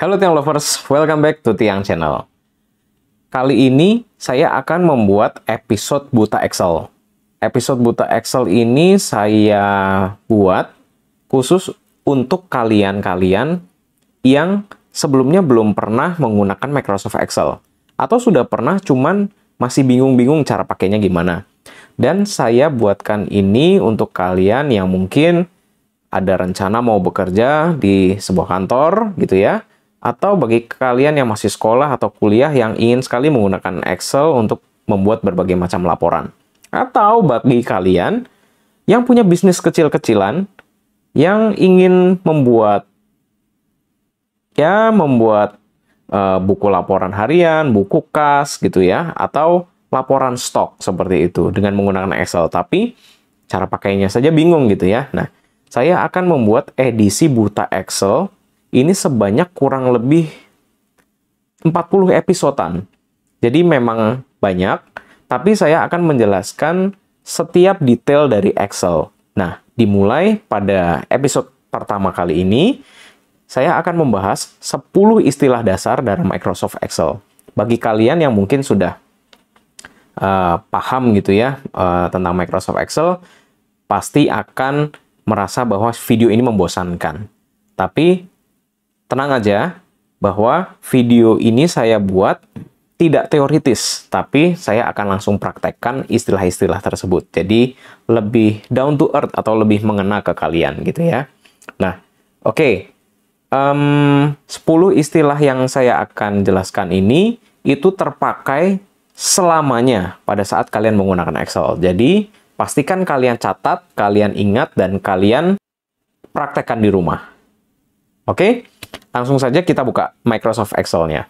Halo Tiang Lovers, welcome back to Tiang Channel. Kali ini saya akan membuat episode Buta Excel. Episode Buta Excel ini saya buat khusus untuk kalian-kalian yang sebelumnya belum pernah menggunakan Microsoft Excel. Atau sudah pernah cuman masih bingung-bingung cara pakainya gimana. Dan saya buatkan ini untuk kalian yang mungkin ada rencana mau bekerja di sebuah kantor gitu ya. Atau bagi kalian yang masih sekolah atau kuliah yang ingin sekali menggunakan Excel untuk membuat berbagai macam laporan. Atau bagi kalian yang punya bisnis kecil-kecilan yang ingin membuat buku laporan harian, buku kas gitu ya, atau laporan stok seperti itu dengan menggunakan Excel. Tapi cara pakainya saja bingung gitu ya. Nah, saya akan membuat edisi Buta Excel ini sebanyak kurang lebih 40 episodean. Jadi memang banyak, tapi saya akan menjelaskan setiap detail dari Excel. Nah, dimulai pada episode pertama kali ini, saya akan membahas 10 istilah dasar dari Microsoft Excel. Bagi kalian yang mungkin sudah paham gitu ya tentang Microsoft Excel, pasti akan merasa bahwa video ini membosankan. Tapi tenang aja, bahwa video ini saya buat tidak teoritis, tapi saya akan langsung praktekkan istilah-istilah tersebut. Jadi, lebih down to earth atau lebih mengena ke kalian gitu ya. Nah, oke. 10 istilah yang saya akan jelaskan ini, itu terpakai selamanya pada saat kalian menggunakan Excel. Jadi, pastikan kalian catat, kalian ingat, dan kalian praktekkan di rumah. Oke? Langsung saja kita buka Microsoft Excel-nya.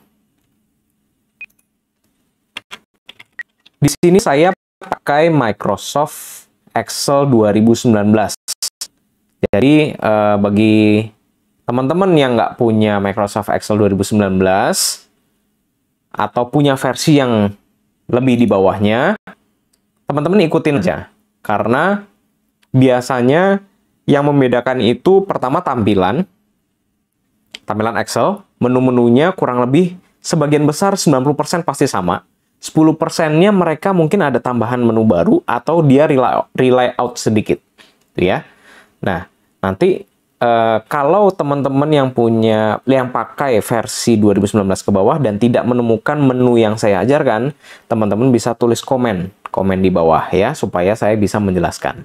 Di sini saya pakai Microsoft Excel 2019. Jadi, bagi teman-teman yang nggak punya Microsoft Excel 2019, atau punya versi yang lebih di bawahnya, teman-teman ikutin aja. Karena biasanya yang membedakan itu pertama tampilan Excel, menu-menunya kurang lebih sebagian besar 90% pasti sama. 10%-nya mereka mungkin ada tambahan menu baru atau dia layout sedikit. Gitu ya. Nah, nanti kalau teman-teman yang pakai versi 2019 ke bawah dan tidak menemukan menu yang saya ajarkan, teman-teman bisa tulis komen di bawah ya, supaya saya bisa menjelaskan.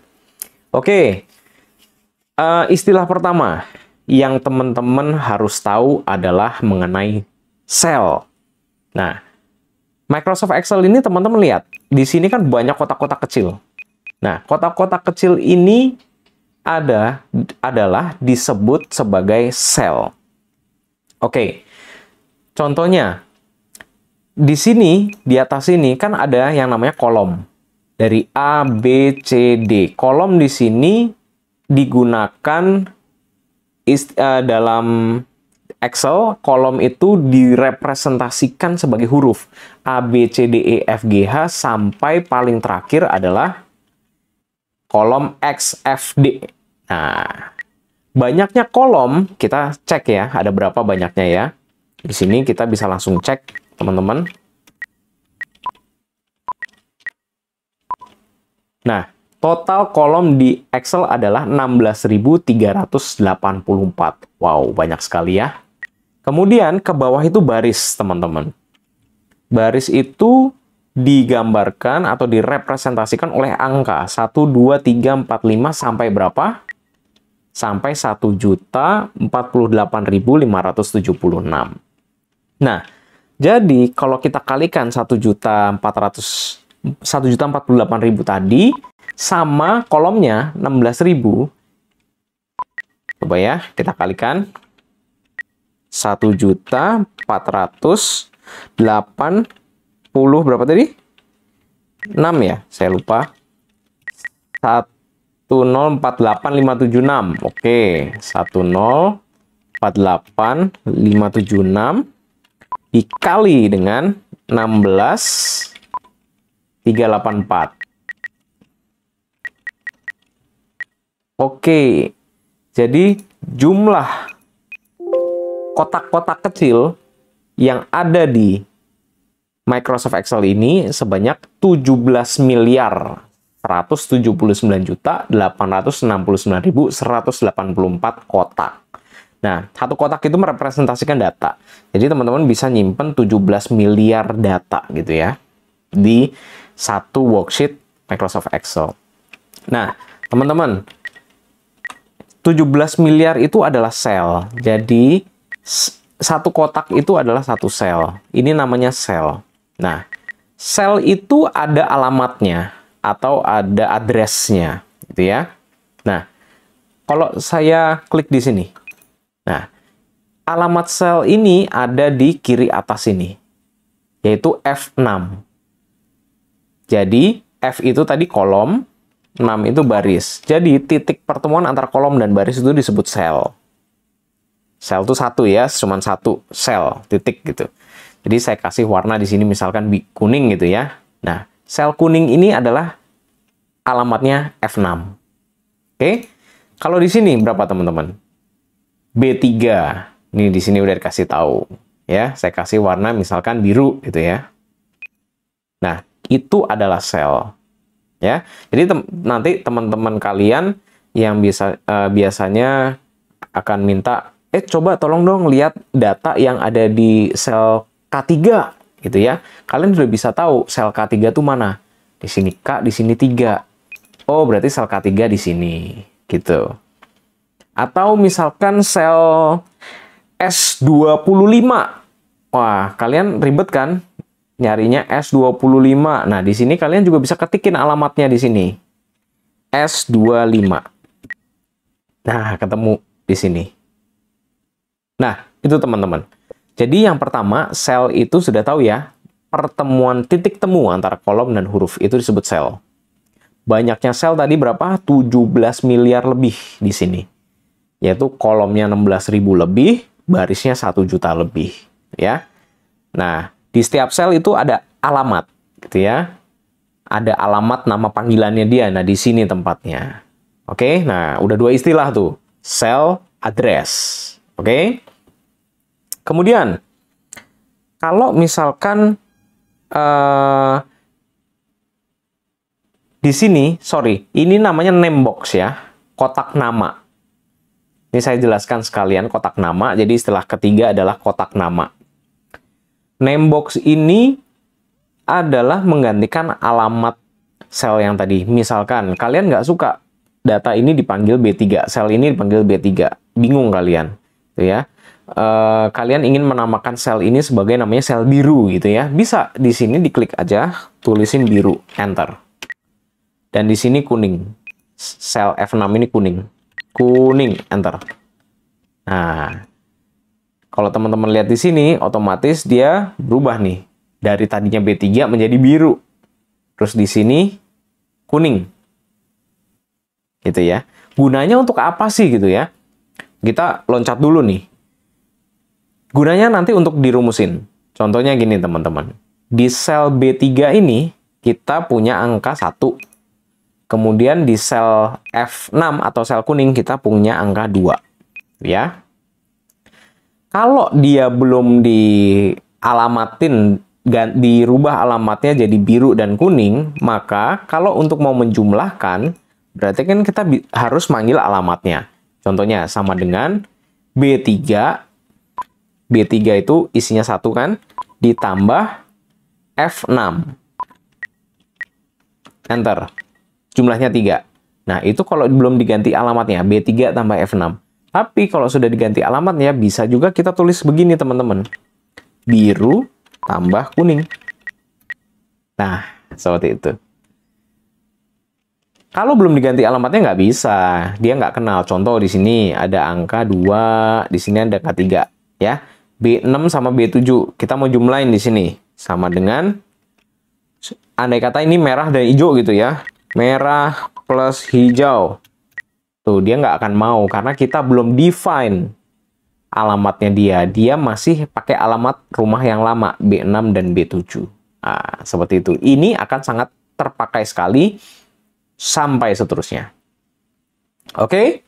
Oke. Istilah pertama yang teman-teman harus tahu adalah mengenai sel. Nah, Microsoft Excel ini teman-teman lihat, di sini kan banyak kotak-kotak kecil. Nah, kotak-kotak kecil ini adalah disebut sebagai sel. Oke, contohnya, di sini, di atas ini kan ada yang namanya kolom. Dari A, B, C, D. Kolom di sini digunakan dalam Excel, kolom itu direpresentasikan sebagai huruf A, B, C, D, E, F, G, H, sampai paling terakhir adalah kolom X, F, D. Nah, banyaknya kolom, kita cek ya, ada berapa banyaknya ya. Di sini kita bisa langsung cek, teman-teman. Nah, total kolom di Excel adalah 16.384. Wow, banyak sekali ya. Kemudian ke bawah itu baris, teman-teman. Baris itu digambarkan atau direpresentasikan oleh angka 1, 2, 3, 4, 5 sampai berapa? Sampai 1.048.576. Nah, jadi kalau kita kalikan 1.048.000 tadi sama kolomnya 16.000. Coba ya, kita kalikan. 1.480 berapa tadi? 6 ya, saya lupa. 1048576. Oke, 1048576 dikali dengan 16.384. Oke, jadi jumlah kotak-kotak kecil yang ada di Microsoft Excel ini sebanyak 17.179.869.184 kotak. Nah, satu kotak itu merepresentasikan data. Jadi teman-teman bisa nyimpen 17 miliar data gitu ya di satu worksheet Microsoft Excel. Nah, teman-teman, 17 miliar itu adalah sel. Jadi, satu kotak itu adalah satu sel. Ini namanya sel. Nah, sel itu ada alamatnya atau ada address-nya, gitu ya. Nah, kalau saya klik di sini. Nah, alamat sel ini ada di kiri atas ini, yaitu F6. Jadi, F itu tadi kolom, 6 itu baris. Jadi, titik pertemuan antara kolom dan baris itu disebut sel. Sel itu satu ya, cuma satu sel, titik gitu. Jadi, saya kasih warna di sini misalkan kuning gitu ya. Nah, sel kuning ini adalah alamatnya F6. Oke? Kalau di sini berapa teman-teman? B3. Ini di sini udah dikasih tahu. Ya, saya kasih warna misalkan biru gitu ya. Nah, itu adalah sel. Ya, jadi nanti teman-teman kalian yang biasanya akan minta, coba tolong dong lihat data yang ada di sel K3 gitu ya. Kalian sudah bisa tahu sel K3 itu mana. Di sini K, di sini 3. Oh, berarti sel K3 di sini gitu. Atau misalkan sel S25. Wah, kalian ribet kan nyarinya S25. Nah, di sini kalian juga bisa ketikin alamatnya di sini. S25. Nah, ketemu di sini. Nah, itu teman-teman. Jadi yang pertama, sel itu sudah tahu ya, pertemuan titik temu antara kolom dan huruf itu disebut sel. Banyaknya sel tadi berapa? 17 miliar lebih di sini. Yaitu kolomnya 16.000 lebih, barisnya 1 juta lebih, ya. Nah, di setiap sel itu ada alamat, gitu ya. Ada alamat nama panggilannya dia. Nah, di sini tempatnya. Oke, nah udah dua istilah tuh. Cell address. Oke. Kemudian, kalau misalkan di sini, sorry, ini namanya name box ya, kotak nama. Ini saya jelaskan sekalian kotak nama, jadi istilah ketiga adalah kotak nama. Name box ini adalah menggantikan alamat sel yang tadi. Misalkan, kalian nggak suka data ini dipanggil B3, sel ini dipanggil B3. Bingung kalian, gitu ya. Kalian ingin menamakan sel ini sebagai namanya sel biru gitu ya. Bisa di sini diklik aja, tulisin biru, enter. Dan di sini kuning. Sel F6 ini kuning. Kuning, enter. Nah, kalau teman-teman lihat di sini, otomatis dia berubah nih. Dari tadinya B3 menjadi biru. Terus di sini kuning. Gitu ya. Gunanya untuk apa sih gitu ya? Kita loncat dulu nih. Gunanya nanti untuk dirumusin. Contohnya gini teman-teman. Di sel B3 ini kita punya angka 1. Kemudian di sel F6 atau sel kuning kita punya angka 2. Ya. Kalau dia belum dialamatin, dirubah alamatnya jadi biru dan kuning, maka kalau untuk mau menjumlahkan, berarti kan kita harus manggil alamatnya. Contohnya sama dengan B3. B3 itu isinya 1 kan, ditambah F6. Enter. Jumlahnya 3. Nah, itu kalau belum diganti alamatnya, B3 tambah F6. Tapi kalau sudah diganti alamatnya, bisa juga kita tulis begini, teman-teman. Biru tambah kuning. Nah, seperti itu. Kalau belum diganti alamatnya nggak bisa. Dia nggak kenal. Contoh di sini ada angka 2, di sini ada angka 3. Ya. B6 sama B7. Kita mau jumlahin di sini. Sama dengan, andai kata ini merah dan hijau gitu ya. Merah plus hijau. Tuh, dia nggak akan mau. Karena kita belum define alamatnya dia. Dia masih pakai alamat rumah yang lama. B6 dan B7. Nah, seperti itu. Ini akan sangat terpakai sekali. Sampai seterusnya. Oke?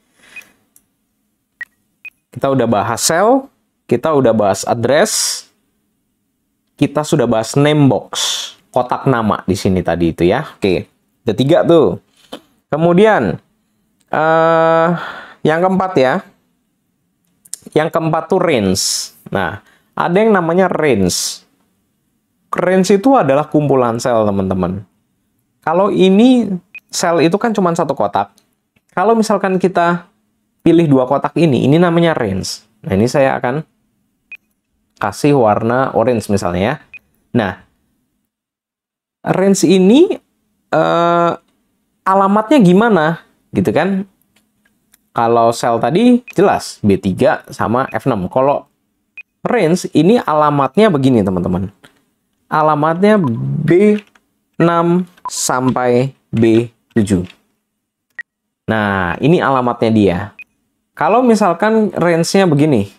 Kita udah bahas sel. kita udah bahas address, kita sudah bahas name box, kotak nama di sini tadi itu ya. Oke, ada 3 tuh. Kemudian yang keempat ya. Yang keempat tuh range. Nah, ada yang namanya range. Range itu adalah kumpulan sel, teman-teman. Kalau ini sel itu kan cuma satu kotak. Kalau misalkan kita pilih 2 kotak ini namanya range. Nah, ini saya akan kasih warna orange misalnya ya. Nah, range ini alamatnya gimana? Gitu kan? Kalau sel tadi jelas B3 sama F6. Kalau range ini alamatnya begini, teman-teman. Alamatnya B6 sampai B7. Nah, ini alamatnya dia. Kalau misalkan range-nya begini.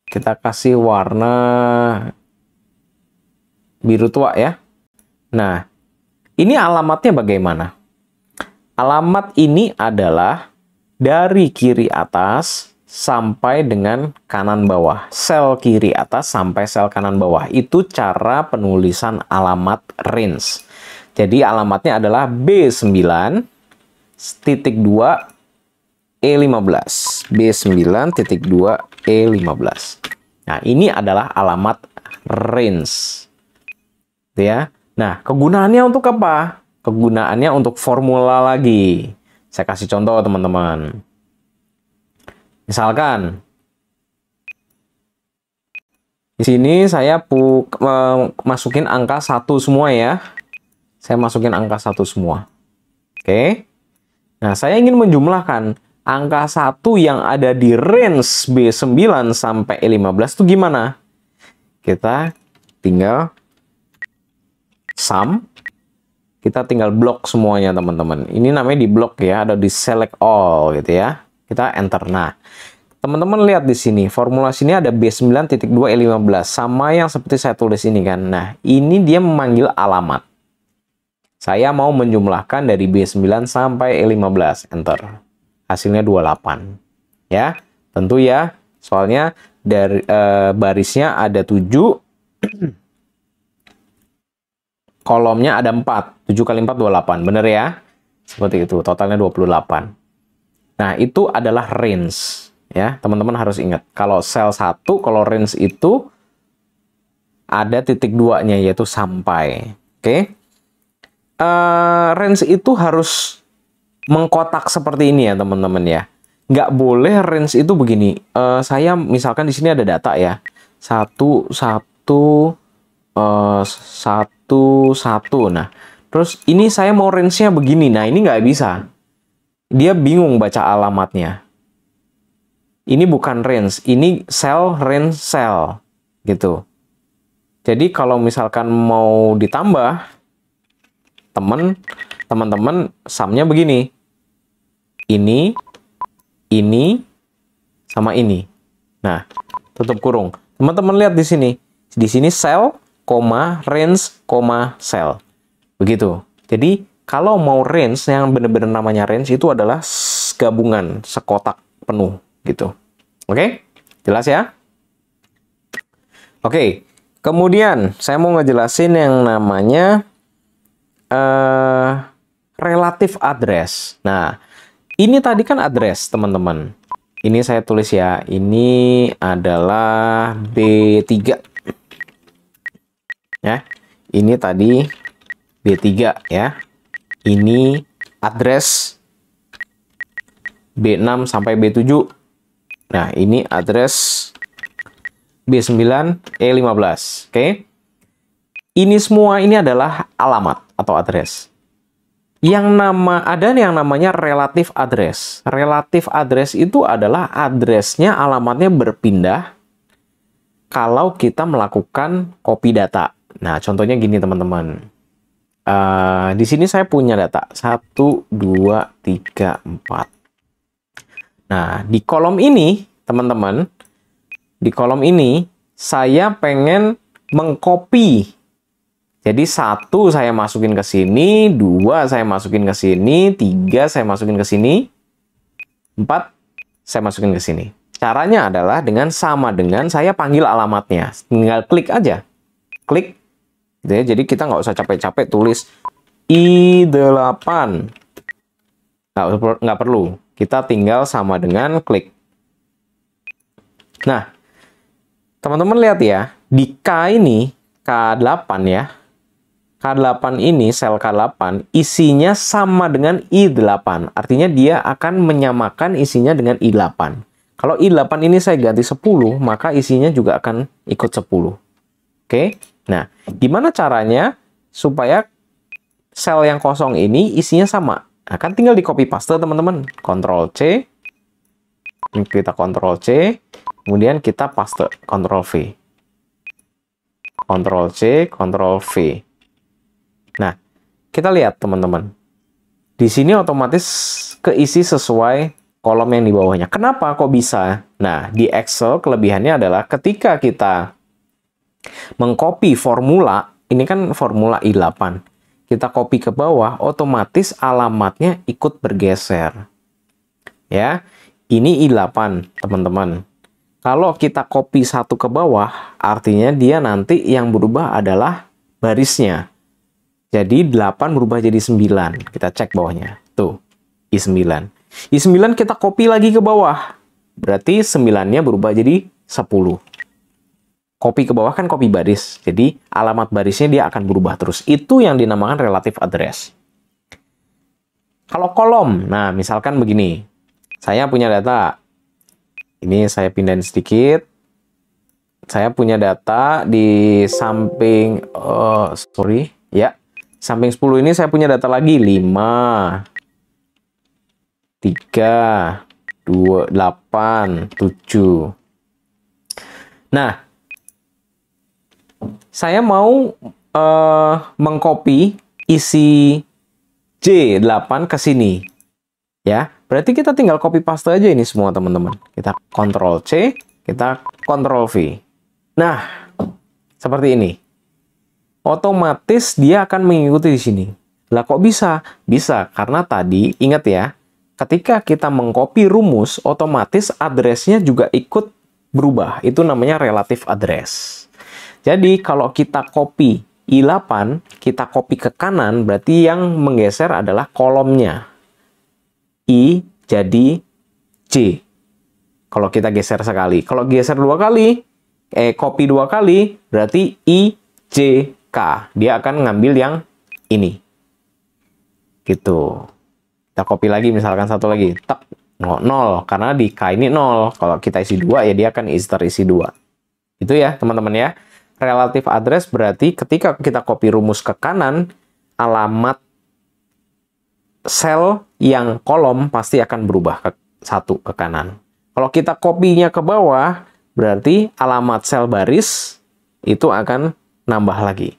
Kita kasih warna biru tua ya. Nah, ini alamatnya bagaimana? Alamat ini adalah dari kiri atas sampai dengan kanan bawah. Sel kiri atas sampai sel kanan bawah. Itu cara penulisan alamat range. Jadi alamatnya adalah B9 titik 2 E15. B9.2 E15. Nah, ini adalah alamat range. Ya. Nah, kegunaannya untuk apa? Kegunaannya untuk formula lagi. Saya kasih contoh, teman-teman. Misalkan, di sini saya masukin angka 1 semua ya. Saya masukin angka 1 semua. Oke. Nah, saya ingin menjumlahkan angka 1 yang ada di range B9 sampai E15 itu gimana? Kita tinggal sum. Kita tinggal blok semuanya, teman-teman. Ini namanya di blok ya, ada di select all gitu ya. Kita enter. Nah, teman-teman lihat di sini, formula sini ada B9.2 E15 sama yang seperti saya tulis ini kan. Nah, ini dia memanggil alamat. Saya mau menjumlahkan dari B9 sampai E15, enter. Hasilnya 28. Ya, tentu ya. Soalnya dari barisnya ada 7. Kolomnya ada 4. 7 kali 4, 28. Bener ya? Seperti itu. Totalnya 28. Nah, itu adalah range. Ya, teman-teman harus ingat. Kalau sel 1, kalau range itu ada titik 2-nya, yaitu sampai. Oke? Range itu harus mengkotak seperti ini ya, teman-teman ya. Nggak boleh range itu begini. Saya misalkan di sini ada data ya. 1, 1, 1. Nah, terus ini saya mau range-nya begini. Nah, ini nggak bisa. Dia bingung baca alamatnya. Ini bukan range, ini cell, range, cell. Gitu. Jadi, kalau misalkan mau ditambah, teman-teman, sumnya begini. Ini, sama ini. Nah, tutup kurung. Teman-teman lihat di sini. Di sini cell, range, cell. Begitu. Jadi, kalau mau range, yang benar-benar namanya range itu adalah gabungan, sekotak penuh. Gitu. Oke? Jelas ya? Oke. Kemudian, saya mau ngejelasin yang namanya relative address. Nah, ini tadi kan address, teman-teman. Ini saya tulis ya. Ini adalah B3. Ya, ini tadi B3 ya. Ini address B6 sampai B7. Nah, ini address B9 E15. Oke. Ini semua ini adalah alamat atau address. Ada yang namanya relative address. Relative address itu adalah addressnya, alamatnya berpindah kalau kita melakukan copy data. Nah, contohnya gini, teman-teman. Di sini saya punya data 1, 2, 3, 4. Nah, di kolom ini, teman-teman, di kolom ini saya pengen mengcopy. Jadi 1 saya masukin ke sini, 2 saya masukin ke sini, 3 saya masukin ke sini, 4 saya masukin ke sini. Caranya adalah dengan sama dengan saya panggil alamatnya. Tinggal klik aja. Klik. Jadi kita nggak usah capek-capek tulis I8. Nggak perlu. Kita tinggal sama dengan klik. Nah, teman-teman lihat ya. Di K ini, K8 ya. K8 ini, sel K8, isinya sama dengan I8. Artinya dia akan menyamakan isinya dengan I8. Kalau I8 ini saya ganti 10, maka isinya juga akan ikut 10. Oke? Nah, gimana caranya supaya sel yang kosong ini isinya sama? Nah, kan tinggal di copy paste, teman-teman. Ctrl C. Kita Ctrl C. Kemudian kita paste. Ctrl V. Ctrl C, Ctrl V. Nah, kita lihat, teman-teman. Di sini otomatis keisi sesuai kolom yang di bawahnya. Kenapa kok bisa? Nah, di Excel kelebihannya adalah ketika kita mengcopy formula, ini kan formula I8. Kita copy ke bawah, otomatis alamatnya ikut bergeser. Ya, ini I8, teman-teman. Kalau kita copy satu ke bawah, artinya dia nanti yang berubah adalah barisnya. Jadi 8 berubah jadi 9. Kita cek bawahnya. Tuh, I9. I9 kita copy lagi ke bawah. Berarti 9-nya berubah jadi 10. Copy ke bawah kan copy baris. Jadi alamat barisnya dia akan berubah terus. Itu yang dinamakan relative address. Kalau kolom, nah misalkan begini. Saya punya data. Ini saya pindahin sedikit. Saya punya data di samping, samping 10 ini saya punya data lagi 5. 3, 2, 8, 7. Nah, saya mau mengcopy isi J8 ke sini. Ya, berarti kita tinggal copy paste aja ini semua, teman-teman. Kita Ctrl C, kita Ctrl V. Nah, seperti ini. Otomatis dia akan mengikuti di sini. Lah kok bisa? Bisa, karena tadi, ingat ya, ketika kita mengcopy rumus, otomatis address-nya juga ikut berubah. Itu namanya relative address. Jadi, kalau kita copy I8, kita copy ke kanan, berarti yang menggeser adalah kolomnya. I jadi J. Kalau kita geser sekali. Kalau geser dua kali, copy dua kali, berarti I, J, K. Dia akan ngambil yang ini. Gitu. Kita copy lagi, misalkan satu lagi. Tak, 0. Karena di K ini 0. Kalau kita isi 2, ya dia akan terisi 2. Itu ya, teman-teman ya. Relative address berarti ketika kita copy rumus ke kanan, alamat sel yang kolom pasti akan berubah ke satu ke kanan. Kalau kita copy-nya ke bawah, berarti alamat sel baris itu akan nambah lagi.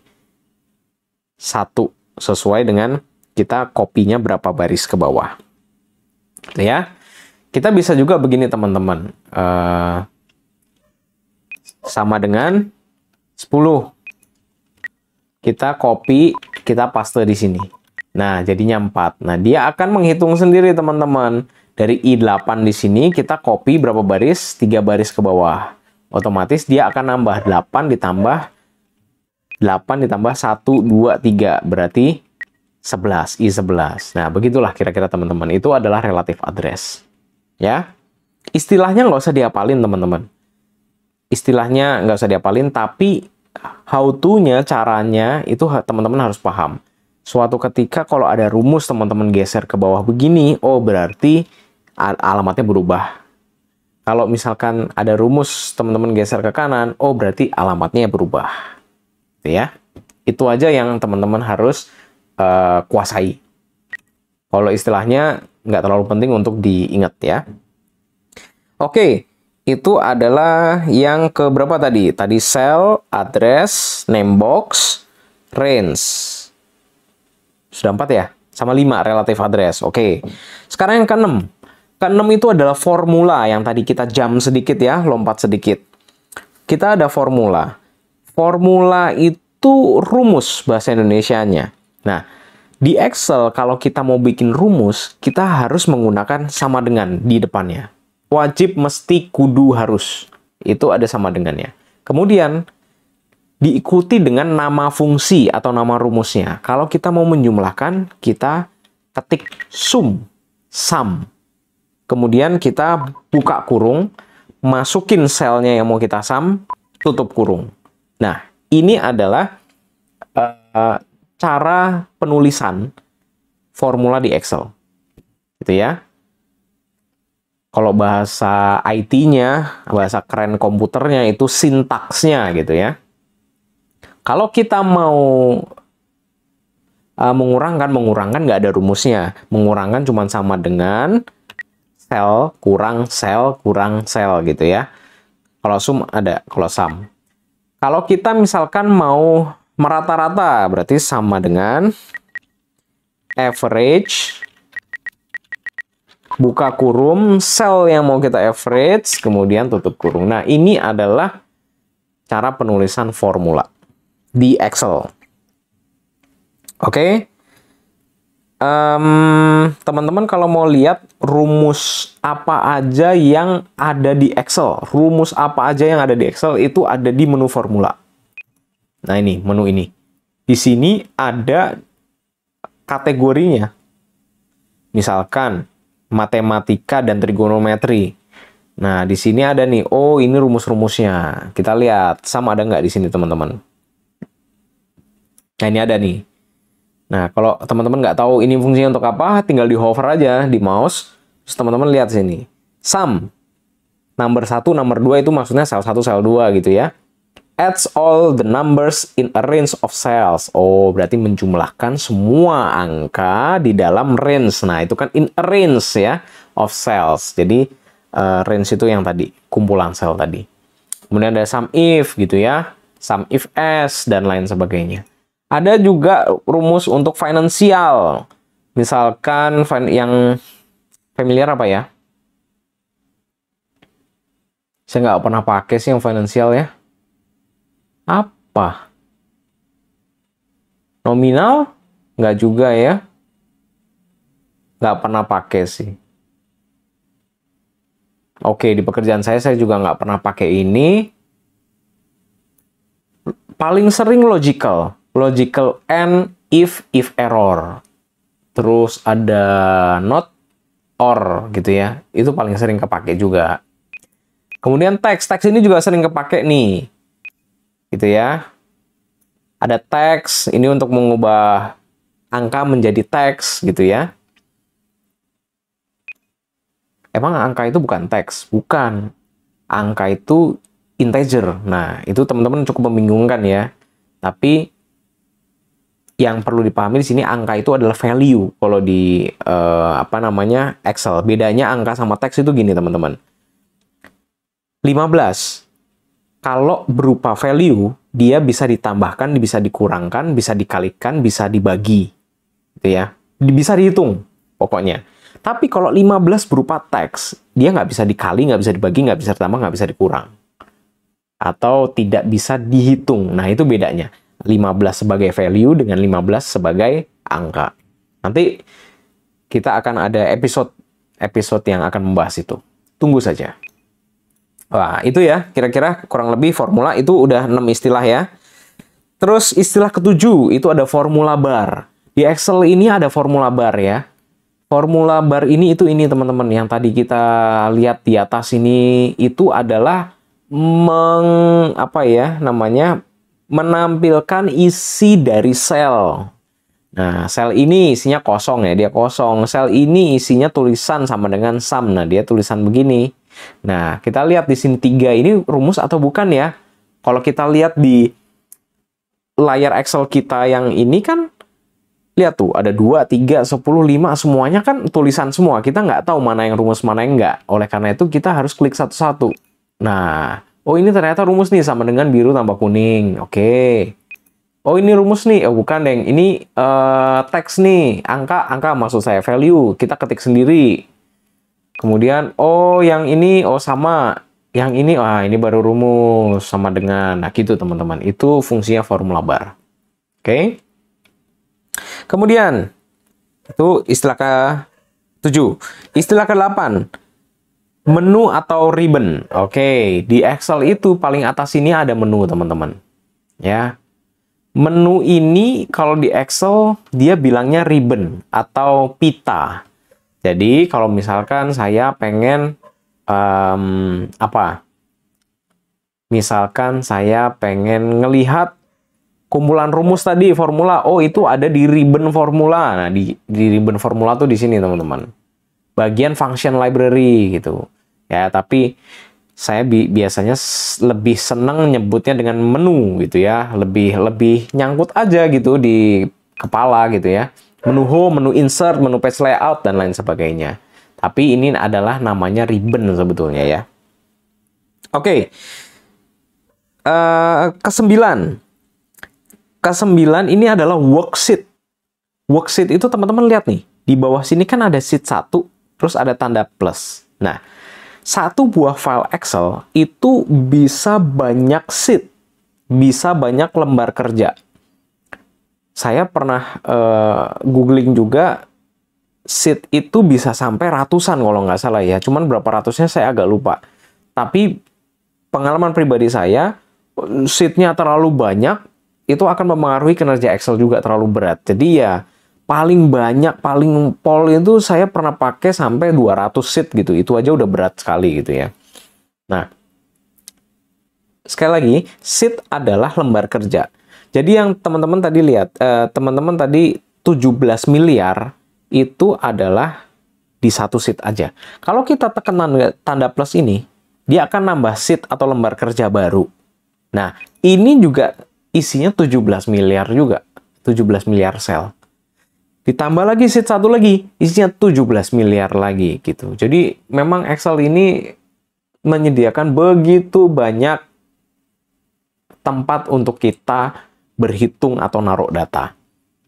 1 sesuai dengan kita copy-nya berapa baris ke bawah. Ya. Kita bisa juga begini, teman-teman. Sama dengan 10. Kita copy, kita paste di sini. Nah, jadinya 4. Nah, dia akan menghitung sendiri, teman-teman. Dari I8 di sini, kita copy berapa baris? 3 baris ke bawah. Otomatis dia akan nambah 8 ditambah 1, 2, 3. Berarti 11, I11. Nah, begitulah kira-kira, teman-teman. Itu adalah relative address. Ya. Istilahnya nggak usah dihafalin, teman-teman. Istilahnya nggak usah dihafalin, tapi how to-nya, caranya, itu teman-teman harus paham. Suatu ketika kalau ada rumus teman-teman geser ke bawah begini, oh berarti alamatnya berubah. Kalau misalkan ada rumus teman-teman geser ke kanan, oh berarti alamatnya berubah. Ya, itu aja yang teman-teman harus kuasai. Kalau istilahnya nggak terlalu penting untuk diingat ya. Oke, itu adalah yang ke berapa tadi? Tadi cell, address, name box, range. Sudah 4 ya? Sama 5 relative address. Oke. Sekarang yang ke-6. Ke-6 itu adalah formula yang tadi kita jam sedikit ya, lompat sedikit. Kita ada formula. Formula itu rumus bahasa Indonesianya. Nah, di Excel kalau kita mau bikin rumus, kita harus menggunakan sama dengan di depannya. wajib, mesti, kudu, harus. Itu ada sama dengannya. Kemudian, diikuti dengan nama fungsi atau nama rumusnya. Kalau kita mau menjumlahkan, kita ketik sum, sum. Kemudian kita buka kurung, masukin selnya yang mau kita sum, tutup kurung. Nah, ini adalah cara penulisan formula di Excel. Gitu ya. Kalau bahasa IT-nya, bahasa keren komputernya itu sintaksnya gitu ya. Kalau kita mau mengurangkan nggak ada rumusnya. Mengurangkan cuma sama dengan sel kurang sel gitu ya. Kalau sum ada, kalau sum. Kalau kita misalkan mau merata-rata, berarti sama dengan average, buka kurung, sel yang mau kita average, kemudian tutup kurung. Nah, ini adalah cara penulisan formula di Excel. Oke. Teman-teman kalau mau lihat rumus apa aja yang ada di Excel, rumus apa aja yang ada di Excel itu ada di menu formula. Nah, ini menu ini. Di sini ada kategorinya. Misalkan matematika dan trigonometri. Nah, di sini ada nih, oh ini rumus-rumusnya. Kita lihat, sama ada nggak di sini teman-teman? Nah, ini ada nih. Nah, kalau teman-teman nggak tahu ini fungsinya untuk apa, tinggal di hover aja di mouse. Terus teman-teman lihat sini. Sum. Number 1, number 2 itu maksudnya sel 1, sel 2 gitu ya. Adds all the numbers in a range of cells. Oh, berarti menjumlahkan semua angka di dalam range. Nah, itu kan in a range ya of cells. Jadi, range itu yang tadi, kumpulan sel tadi. Kemudian ada sum if gitu ya. Sum if s dan lain sebagainya. Ada juga rumus untuk finansial. Misalkan yang familiar apa ya? Saya nggak pernah pakai sih yang finansial ya. Apa? Nominal? Nggak juga ya. Nggak pernah pakai sih. Oke, di pekerjaan saya juga nggak pernah pakai ini. Paling sering logical. Logical and if error. Terus ada not or gitu ya. Itu paling sering kepake juga. Kemudian teks ini juga sering kepake nih. Gitu ya. Ada teks, ini untuk mengubah angka menjadi teks gitu ya. Emang angka itu bukan teks? Bukan. Angka itu integer. Nah, itu teman-teman cukup membingungkan ya. Tapi yang perlu dipahami di sini angka itu adalah value kalau di Excel. Bedanya angka sama teks itu gini, teman-teman. 15. Kalau berupa value, dia bisa ditambahkan, bisa dikurangkan, bisa dikalikan, bisa dibagi. Gitu ya. Bisa dihitung, pokoknya. Tapi kalau 15 berupa teks, dia nggak bisa dikali, nggak bisa dibagi, nggak bisa ditambah, nggak bisa dikurang. Atau tidak bisa dihitung. Nah, itu bedanya. 15 sebagai value dengan 15 sebagai angka. Nanti kita akan ada episode yang akan membahas itu. Tunggu saja. Wah, itu ya, kira-kira kurang lebih formula itu udah 6 istilah ya. Terus istilah ketujuh, itu ada formula bar. Di Excel ini ada formula bar ya. Formula bar ini teman-teman, yang tadi kita lihat di atas ini, itu adalah menampilkan isi dari sel. Nah, sel ini isinya kosong ya, dia kosong. Sel ini isinya tulisan sama dengan sum. Nah, dia tulisan begini. Nah, kita lihat di sini 3 ini rumus atau bukan ya? Kalau kita lihat di layar Excel kita yang ini kan, lihat tuh, ada 2, 3, 10, 5, semuanya kan tulisan semua. Kita nggak tahu mana yang rumus, mana yang nggak. Oleh karena itu, kita harus klik satu-satu. Nah, oh ini ternyata rumus nih, sama dengan biru tambah kuning. Oke. Oh ini rumus nih, oh bukan deng. Ini teks nih, angka maksud saya, value. Kita ketik sendiri. Kemudian, oh yang ini, oh sama. Yang ini, wah ini baru rumus, sama dengan. Nah gitu teman-teman, itu fungsinya formula bar. Oke. Kemudian, itu istilah ke-7. Istilah ke-8. Menu atau ribbon. Oke, di Excel itu paling atas ini ada menu, teman-teman. Ya. Menu ini kalau di Excel dia bilangnya ribbon atau pita. Jadi kalau misalkan saya pengen apa? Misalkan saya pengen ngelihat kumpulan rumus tadi formula. Oh, itu ada di ribbon formula. Nah, di ribbon formula tuh di sini, teman-teman. Bagian function library gitu. Ya, tapi saya biasanya lebih senang nyebutnya dengan menu gitu ya. Lebih nyangkut aja gitu di kepala gitu ya. Menu home, menu insert, menu page layout dan lain sebagainya. Tapi ini adalah namanya ribbon sebetulnya ya. Oke. Kesembilan. Kesembilan ini adalah worksheet. Worksheet itu teman-teman lihat nih. Di bawah sini kan ada sheet 1, terus ada tanda plus. Nah, satu buah file Excel itu bisa banyak sheet, bisa banyak lembar kerja. Saya pernah googling juga, sheet itu bisa sampai ratusan kalau nggak salah ya. Cuman berapa ratusnya saya agak lupa. Tapi pengalaman pribadi saya, sheet-nya terlalu banyak, itu akan mempengaruhi kinerja Excel juga terlalu berat. Jadi ya, paling banyak, paling pol itu saya pernah pakai sampai 200 sheet gitu. Itu aja udah berat sekali gitu ya. Nah, sekali lagi, sheet adalah lembar kerja. Jadi yang teman-teman tadi lihat, teman-teman tadi 17 miliar itu adalah di satu sheet aja. Kalau kita tekan tanda plus ini, dia akan nambah sheet atau lembar kerja baru. Nah, ini juga isinya 17 miliar juga. 17 miliar sel. Ditambah lagi sheet satu lagi, isinya 17 miliar lagi gitu. Jadi memang Excel ini menyediakan begitu banyak tempat untuk kita berhitung atau naruh data.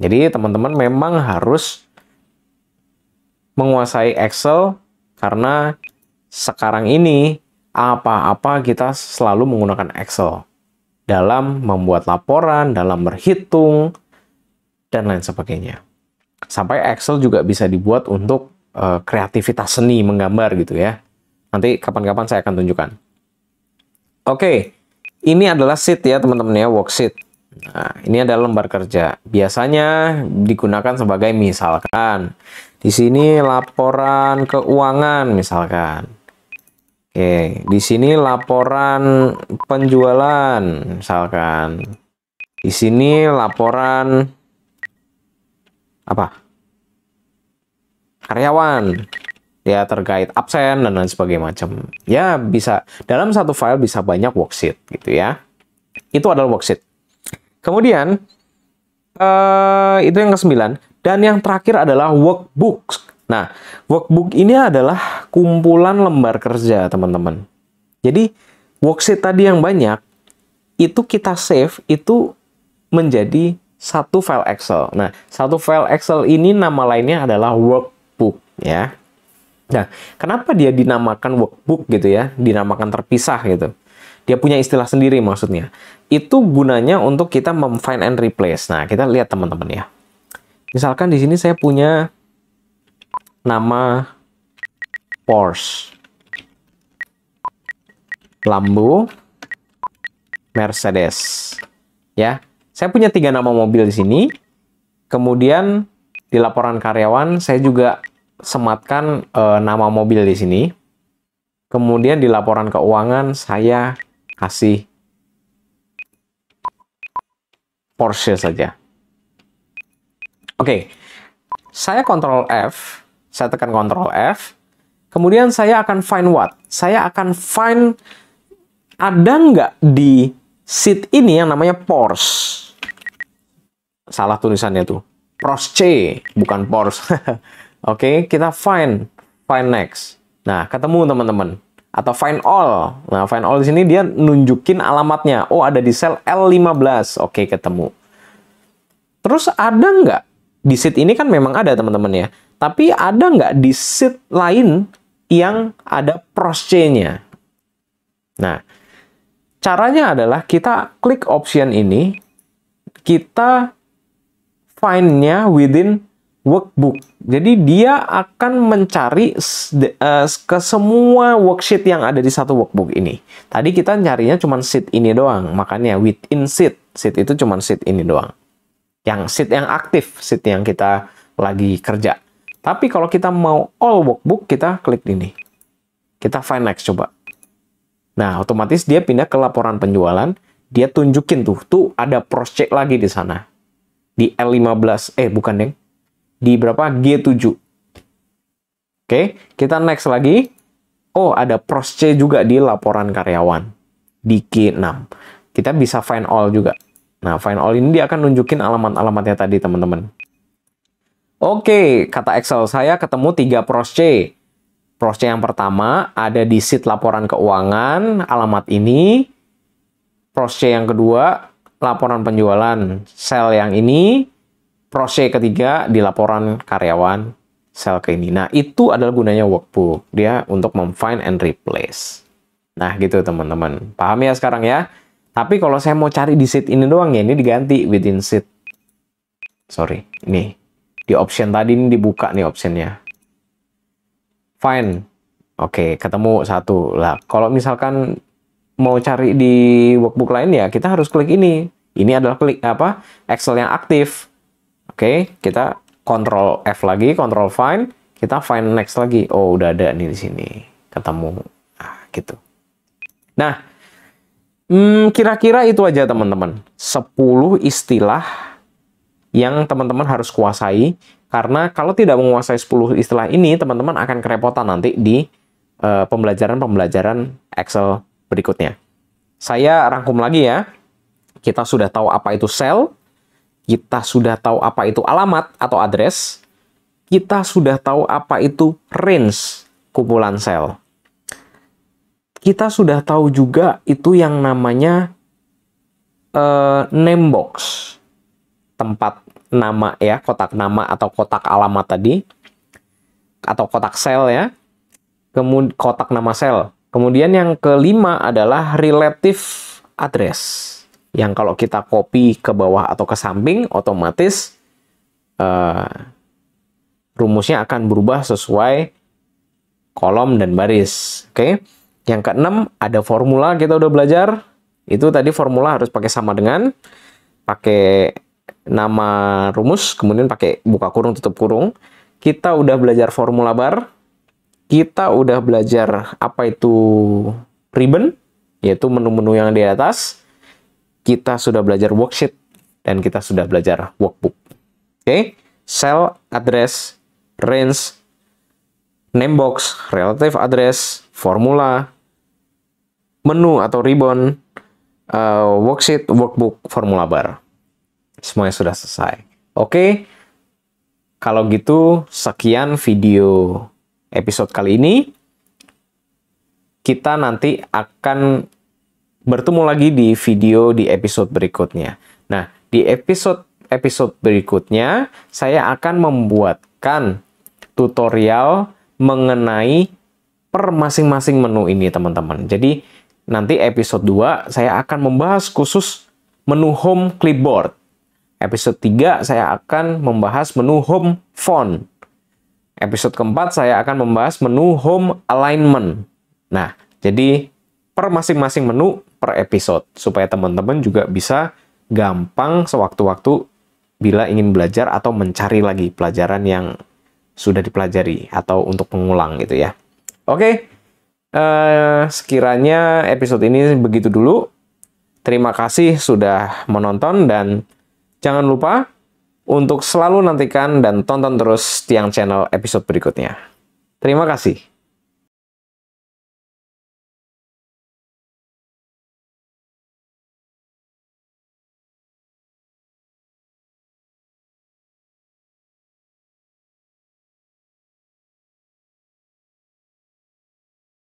Jadi teman-teman memang harus menguasai Excel karena sekarang ini apa-apa kita selalu menggunakan Excel dalam membuat laporan, dalam berhitung, dan lain sebagainya. Sampai Excel juga bisa dibuat untuk kreativitas seni menggambar gitu ya. Nanti kapan-kapan saya akan tunjukkan. Oke, ini adalah sheet ya teman-teman ya, worksheet. Nah, ini adalah lembar kerja. Biasanya digunakan sebagai misalkan di sini laporan keuangan misalkan. Oke, di sini laporan penjualan misalkan. Di sini laporan apa? Karyawan ya terkait absen dan lain sebagainya macam. Ya bisa dalam satu file bisa banyak worksheet gitu ya. Itu adalah worksheet. Kemudian itu yang ke-9 dan yang terakhir adalah workbook. Nah, workbook ini adalah kumpulan lembar kerja, teman-teman. Jadi worksheet tadi yang banyak itu kita save itu menjadi satu file Excel. Nah, satu file Excel ini nama lainnya adalah workbook ya. Nah, kenapa dia dinamakan workbook gitu ya? Dinamakan terpisah gitu. Dia punya istilah sendiri maksudnya. Itu gunanya untuk kita find and replace. Nah, kita lihat teman-teman ya. Misalkan di sini saya punya nama Porsche, Lambo, Mercedes. Ya, saya punya 3 nama mobil di sini. Kemudian di laporan karyawan saya juga sematkan nama mobil di sini. Kemudian di laporan keuangan saya kasih Porsche saja. Oke, saya Ctrl F, saya tekan Ctrl F. Kemudian saya akan find what? Saya akan find ada nggak di sheet ini yang namanya Porsche. Salah tulisannya tuh. Porsche, bukan Porsche. Oke, kita find next. Nah, ketemu teman-teman. Atau find all. Nah, find all di sini dia nunjukin alamatnya. Oh, ada di sel L15. Oke, ketemu. Terus ada nggak? Di sheet ini kan memang ada teman-teman ya. Tapi ada nggak di sheet lain yang ada Porsche-nya? Nah, caranya adalah kita klik option ini. Kita find-nya within workbook. Jadi dia akan mencari ke semua worksheet yang ada di satu workbook ini. Tadi kita nyarinya cuma sheet ini doang, makanya within sheet. Sheet itu cuma sheet ini doang. Yang sheet yang aktif, sheet yang kita lagi kerja. Tapi kalau kita mau all workbook, kita klik ini. Kita find next coba. Nah, otomatis dia pindah ke laporan penjualan. Dia tunjukin tuh ada cross check lagi di sana. Di L15, bukan deng. Di berapa? G7. Oke, kita next lagi. Oh, ada cross check juga di laporan karyawan. Di G6. Kita bisa find all juga. Nah, find all ini dia akan nunjukin alamat-alamatnya tadi, teman-teman. Oke, kata Excel saya ketemu 3 cross-check. Cross-check yang pertama ada di sheet laporan keuangan, alamat ini. Cross-check yang kedua, laporan penjualan, sel yang ini. Cross-check ketiga di laporan karyawan, sel ke ini. Nah, itu adalah gunanya workbook. Dia untuk mem-find and replace. Nah, gitu teman-teman. Paham ya sekarang ya? Tapi kalau saya mau cari di sheet ini doang ya, ini diganti within sheet. Sorry, ini. Di option tadi ini dibuka nih optionnya. Find. Oke, ketemu 1. Lah, kalau misalkan mau cari di workbook lain ya, kita harus klik ini. Ini adalah klik apa? Excel yang aktif. Oke, kita Ctrl F lagi, Ctrl Find. Kita find next lagi. Oh, udah ada nih di sini. Ketemu. Nah, gitu. Nah, kira-kira itu aja teman-teman. 10 istilah yang teman-teman harus kuasai, karena kalau tidak menguasai 10 istilah ini, teman-teman akan kerepotan nanti di pembelajaran Excel berikutnya. Saya rangkum lagi ya. Kita sudah tahu apa itu sel, kita sudah tahu apa itu alamat atau address, kita sudah tahu apa itu range, kumpulan sel. Kita sudah tahu juga itu yang namanya name box. Tempat nama ya, kotak nama atau kotak alamat tadi, atau kotak sel ya, kemudian kotak nama sel. Kemudian yang kelima adalah relative address, yang kalau kita copy ke bawah atau ke samping, otomatis rumusnya akan berubah sesuai kolom dan baris. Oke. Yang keenam ada formula, kita udah belajar. Itu tadi formula harus pakai sama dengan, pakai nama rumus, kemudian pakai buka kurung, tutup kurung. Kita udah belajar formula bar. Kita udah belajar apa itu ribbon, yaitu menu-menu yang di atas. Kita sudah belajar worksheet, dan kita sudah belajar workbook. Oke, cell, address, range, name box, relative address, formula, menu atau ribbon, worksheet, workbook, formula bar. Semuanya sudah selesai. Oke, kalau gitu sekian video episode kali ini. Kita nanti akan bertemu lagi di video di episode berikutnya. Nah, di episode berikutnya saya akan membuatkan tutorial mengenai per masing-masing menu ini, teman-teman. Jadi, nanti episode 2 saya akan membahas khusus menu home clipboard. Episode 3 saya akan membahas menu home font. Episode keempat saya akan membahas menu home alignment. Nah, jadi per masing-masing menu per episode, supaya teman-teman juga bisa gampang sewaktu-waktu bila ingin belajar atau mencari lagi pelajaran yang sudah dipelajari atau untuk pengulang gitu ya. Oke, sekiranya episode ini begitu dulu. Terima kasih sudah menonton, dan jangan lupa untuk selalu nantikan dan tonton terus Tiang Channel episode berikutnya. Terima kasih.